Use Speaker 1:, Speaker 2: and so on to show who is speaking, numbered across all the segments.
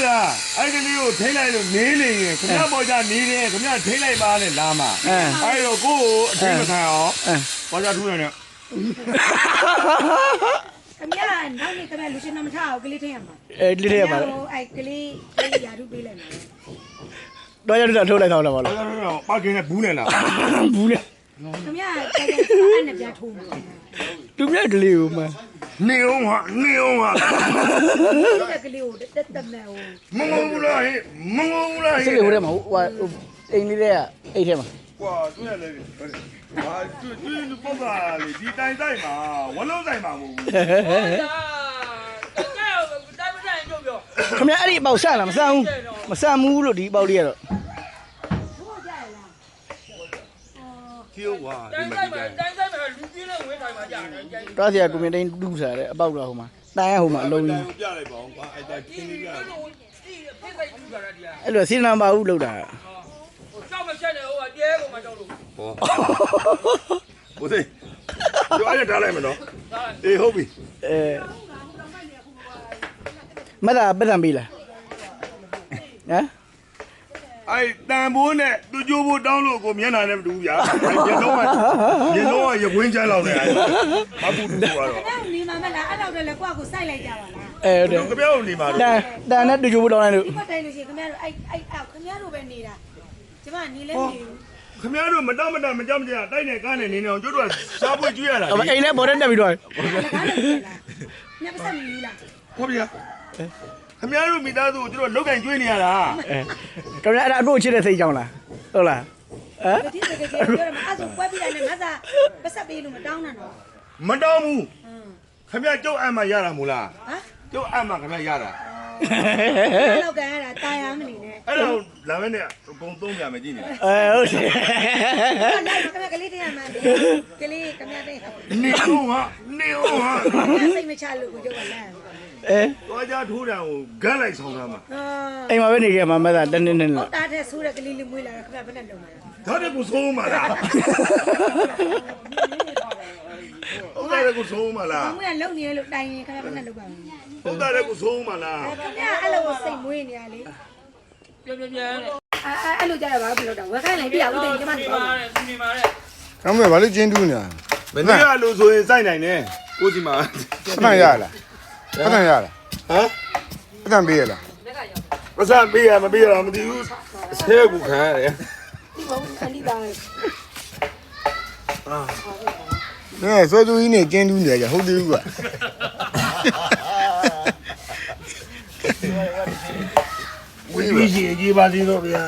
Speaker 1: တာအဲ့ကလေးကိုထိလိုက်လို့နေနေရင်ခင်ဗျားပေါ်ကြနေတယ်ခင်ဗျားထိလိုက်ပါနဲ့လာမှာအဲ့တော့ကိုကိုအထိမခံအောင်ပေါ်ကြထူးနေတယ်
Speaker 2: ခင်ဗျာနောက်နေ့ခင်ဗျာလူရှင်မထားအောင်ကလေးထိရမှာ
Speaker 3: ကလေးထဲမှာ
Speaker 2: အဲ့ကလေးရာထူးပေးလိုက်မှာ
Speaker 3: တော့ရတော့ထိုးလိုက်တော့ပါလား
Speaker 1: ပါကင်းနဲ့ဘူးနဲ့လား
Speaker 3: ဘူးနဲ့
Speaker 2: ခင်ဗျာအဲ့နဲ့ပြထိုးမှာ
Speaker 3: သူမြတ်ကလေးကိုမှ
Speaker 1: နေအောင်ဟာ
Speaker 2: ကလေးကိုတက်မဲ့ဟို
Speaker 1: မငုံဘူးလားမငုံဘူးလား
Speaker 3: စိတ်လေးဟိုထဲမှာဟိုအိမ်လေးတဲ့အိမ်ထဲမှာ
Speaker 1: ကွာသူရလေဟာသူပုံပါလေဒီတိုင်ဆိုင်မှာဝလုံးဆိုင်မှာမဟုတ်ဘူး
Speaker 3: ခင်ဗျအဲ့ဒီအပေါက်ဆန့်လားမဆန့်ဘူးလို့ဒီအပေါက်လေးကတော့
Speaker 1: ကျိုးကွာဒီမှာ
Speaker 4: တိုင်းဆိုင်မှာလူကြီးနဲ့ဝင်းထိုင်မှာကြာတယ်
Speaker 3: တော့ဆရာကိုမြင်တိုင်းတူးစားတယ်အပေါက်ကဟိုမှာတန်းရဟိုမှာအလုံးကြီး
Speaker 1: ပြလိုက်ပါအောင်ကွာအဲ့ဒါခင်းလေးပြ
Speaker 4: ဖိစိတ်တူကြတာဒီ
Speaker 3: အဲ့လိုစီနံပါဘူးလောက်တာ
Speaker 4: ဟိုကြောက်မချက်နဲ့ဟိုကတဲကုန်မှာကြောက်လို့
Speaker 1: ဟောဘုသိတို့အဲ့ဒါထားလိုက်မနော်အေးဟုတ်ပြီ
Speaker 3: မတ်တာပတ်စံပေးလားဟမ်
Speaker 1: အဲ့တန်ဖိုးနဲ့သူကျိုးဖို့တောင်းလို့ကိုမျက်နှာနဲ့မတူဘူးဗျာရင်တော့ရခွင်းချမ်းလောက်နေတယ်မပူတူတော့
Speaker 2: နေမှာမလားအဲ့တော့လည်းကိုယ့်ကိုစိုက်လိုက်ကြပါလား
Speaker 3: ဟုတ်
Speaker 1: ကပြောင်းနေပါတော့
Speaker 3: တန်နဲ့တူကျိုးဖို့တောင်းလိုက်လို့
Speaker 2: ဒီပတ်တိုင်းလို့ရှိရင်ခင်ဗျားတို့အဲ့ခင်ဗျားတို့ပဲနေတာကျမနေလဲနေ
Speaker 1: ခင်ဗျားတို့မတောင့်မတမကြောက်မကြတိုက်နေကားနေနေအောင်ကျတို့ကစားပွေးကျွေးရတာ
Speaker 3: အိမ်နဲ့ဘော်တက်တက်ပြီးတော့
Speaker 2: ညပစမီလား
Speaker 1: ဟုတ်ဗျာခင်ဗျားတို့မိသားစုကိုကျတို့လောက်ကင်ကျွေးနေရတာ
Speaker 3: ခင်ဗျာအဲ့ဒါအတို့ချစ်တဲ့စိတ်ကြောင့်လားဟုတ်လား
Speaker 2: ဟမ်ဒီတကယ်ပြောရမှာအဲ့ဆိုပွဲပြီးတယ်နဲ့မဆာပတ်ဆက်ပေးလို့မတောင်းနဲ့တော့
Speaker 1: မတောင်းဘူးခင်ဗျားကျုပ်အမှရတာမို့လား
Speaker 2: ဟမ်
Speaker 1: ကျုပ်အမှခင်ဗျားရတာ
Speaker 2: လောက်ကရတာတာယာမနေနဲ့
Speaker 1: အဲ့တော့လာမဲနဲ့ပုံသုံးပြမယ်ကြည့်နေ
Speaker 3: ဟုတ်တယ်
Speaker 2: လိုက်ခင်ဗျာကလေးတရားမှန်ကလေးခင်ဗျာတဲ့
Speaker 1: နေအောင်ဟာ
Speaker 2: စိတ်မချလို့ကိုကျုပ်ကလမ်း
Speaker 1: တော့ကြထိုးတယ်ဟိုဂတ်လိုက်ဆောင်တာမှာ
Speaker 3: အိမ်မှာပဲနေခဲ့မှာမသားတနေ့နဲ့
Speaker 2: လောက်တာတဲ့ဆိုးတဲ့ကလေးလေးမွေးလာတယ်ခင်ဗျာဘယ်နဲ့လုံမှာ
Speaker 1: ဒါတည်းကိုဆိုးမှာလားဟုတ်တယ်ကိုဆိုးမှာလား
Speaker 2: မွေးကလုံနေလို့တိုင်ရင်ခင်ဗျာဘယ်နဲ့လုံပါ့မလဲ
Speaker 1: ဟုတ်တယ်ကိုဆိုးမှာလား
Speaker 2: ခင်ဗျာအဲ့လိုစိတ်မွေးနေရလေ
Speaker 4: ပြန်
Speaker 2: အဲ့လိုကြရပါဘူးလို့တော့ဝက်ခိုင်းလိုက်ပြအောင်တင်ကျမနေပါ
Speaker 4: ဘူးနေပါတဲ့
Speaker 5: ။အမေဘာလို့ကျင်းတူးနေတာ
Speaker 1: ။မနေ့ကလို့ဆိုရင်စိုက်နိုင်တယ်။ကိုစီမှာ
Speaker 5: ။ပတ်ရလား။ပတ်ရလား
Speaker 1: ။ဟမ်
Speaker 5: ။ပတ်ပေးရလား
Speaker 1: ။ပတ်စံပေးရမပေးရတော့မသိဘူး။ဆဲကူခံရတယ်
Speaker 2: ။ဒီဘုံခဏလေးပါ
Speaker 5: ။နဲစောသူကြီးနဲ့ကျင်းတူးနေကြဟုတ်သေးဘူးကွာ။
Speaker 1: ဝီရှိကြီးပါသေးတော့ဗျာ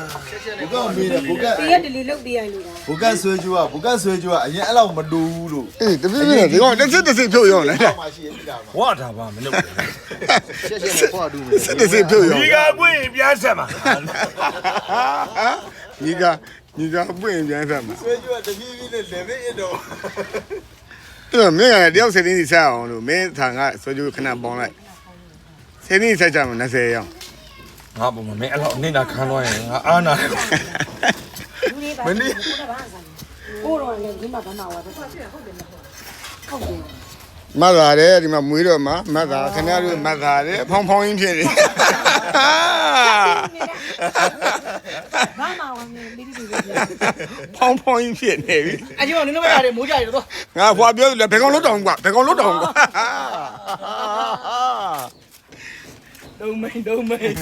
Speaker 6: ဘုကမေးတယ်ဘုက
Speaker 2: တရက်တလီလုတ်ပြရလို့လား
Speaker 6: ဘုကဆွေးကြွားအရင်အဲ့လောက်မတူဘူးလို့
Speaker 5: အေးတပြည့်ပြည့်ဒီကောင်တစ်စစ်ဖြုတ်ရောလေ
Speaker 6: ။မရှိရင်ကြည့်တာပါ
Speaker 1: ။ဝါတာပါမလုပ်ဘူး
Speaker 6: ။ရှက်နဲ့ဖွာတူမယ်
Speaker 5: ။တစ်ဖြုတ်ရော
Speaker 1: ဒီကပွင့်ပြန်ဆက်မှာ
Speaker 5: ။ဒီကပွင့်ပြန်ဆက်မှာ
Speaker 6: ။ဆွေးကြွားတပြည့်ပြည့်နဲ့လေမေးရတော့
Speaker 5: ။သူကမင်းကတယောက်စင်းစီဆက်အောင်လို့မင်းထံကစောကျိုးခဏပေါင်းလိုက်။စင်းစီဆက်ကြမှာ20ရော
Speaker 1: ငါပုံမင်းအဲ့လောက်နေတာခံတော့ရင်ငါအားနာတယ်
Speaker 2: မင်းကိုတော့လည်းဒီမှာဘာမှဝါတော့ဟုတ်တယ်ဟုတ်တယ်
Speaker 5: မတ်လာတယ်ဒီမှာမွေးတော့မှာမတ်လာခင်ဗျားတို့မတ်လာတယ်ဖောင်းရင်းဖြစ်နေ
Speaker 2: ဘာမှဝင်နေပြီးပြီ
Speaker 5: ဖောင်းရင်းဖြစ်နေပြီ
Speaker 3: အကျိုးနင်းမရတယ်မိုးကြရတော့
Speaker 5: ငါဖွာပြောတယ်ဘယ်ကောင်လွတ်တောင်ကွာဘယ်ကောင်လွတ်တောင်ကွာ
Speaker 3: ဒုံမိန်